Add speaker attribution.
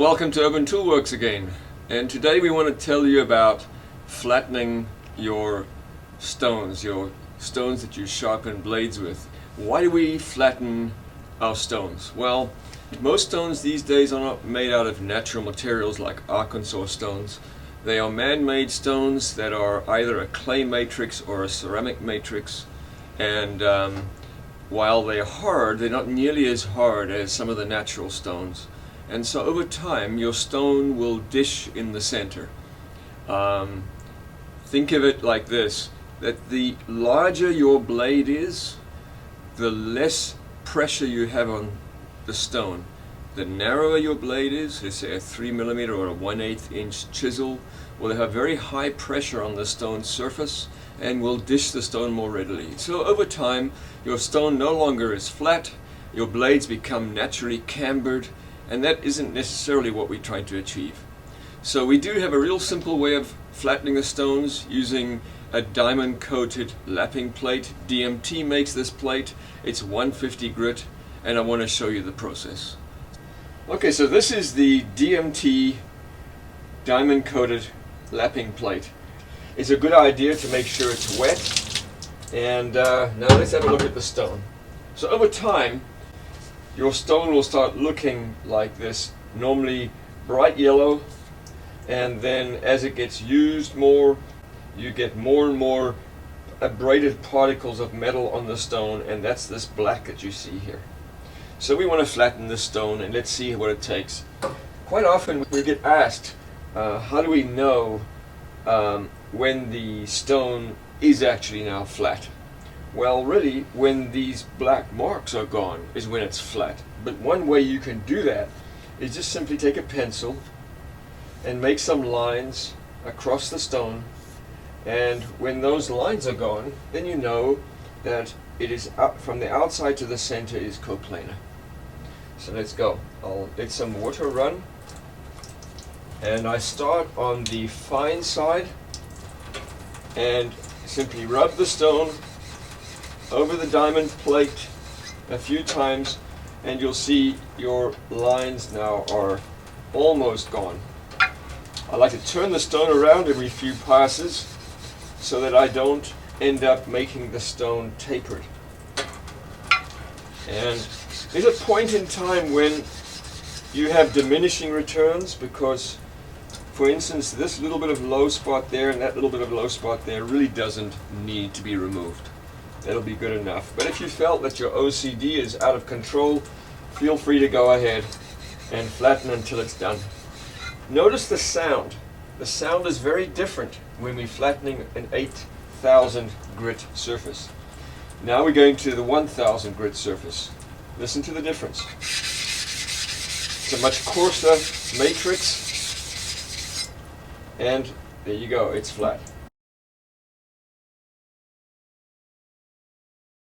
Speaker 1: Welcome to Urban Toolworks again, and today we want to tell you about flattening your stones that you sharpen blades with. Why do we flatten our stones? Well, most stones these days are not made out of natural materials like Arkansas stones. They are man-made stones that are either a clay matrix or a ceramic matrix, and while they're hard, they're not nearly as hard as some of the natural stones. And so over time, your stone will dish in the center. Think of it like this, that the larger your blade is, the less pressure you have on the stone. The narrower your blade is, let's say a 3mm or a 1/8 inch chisel, will have very high pressure on the stone surface and will dish the stone more readily. So over time, your stone no longer is flat, your blades become naturally cambered, and that isn't necessarily what we're trying to achieve. So we do have a real simple way of flattening the stones using a diamond coated lapping plate. DMT makes this plate. It's 150 grit, and I want to show you the process. Okay, so this is the DMT diamond coated lapping plate. It's a good idea to make sure it's wet. And now let's have a look at the stone. So over time, your stone will start looking like this, normally bright yellow, and then as it gets used more, you get more and more abraded particles of metal on the stone, and that's this black that you see here. So we want to flatten this stone, and let's see what it takes. Quite often we get asked, how do we know when the stone is actually now flat? Well, really, when these black marks are gone is when it's flat. But one way you can do that is just simply take a pencil and make some lines across the stone, and when those lines are gone, then you know that it is from the outside to the center is coplanar. So let's go. I'll let some water run, and I start on the fine side and simply rub the stone over the diamond plate a few times, and you'll see your lines now are almost gone. I like to turn the stone around every few passes so that I don't end up making the stone tapered. And there's a point in time when you have diminishing returns, because for instance this little bit of low spot there and that little bit of low spot there really doesn't need to be removed. That'll be good enough. But if you felt that your OCD is out of control, feel free to go ahead and flatten until it's done. Notice the sound. The sound is very different when we're flattening an 8,000 grit surface. Now we're going to the 1,000 grit surface. Listen to the difference. It's a much coarser matrix, and there you go, it's flat.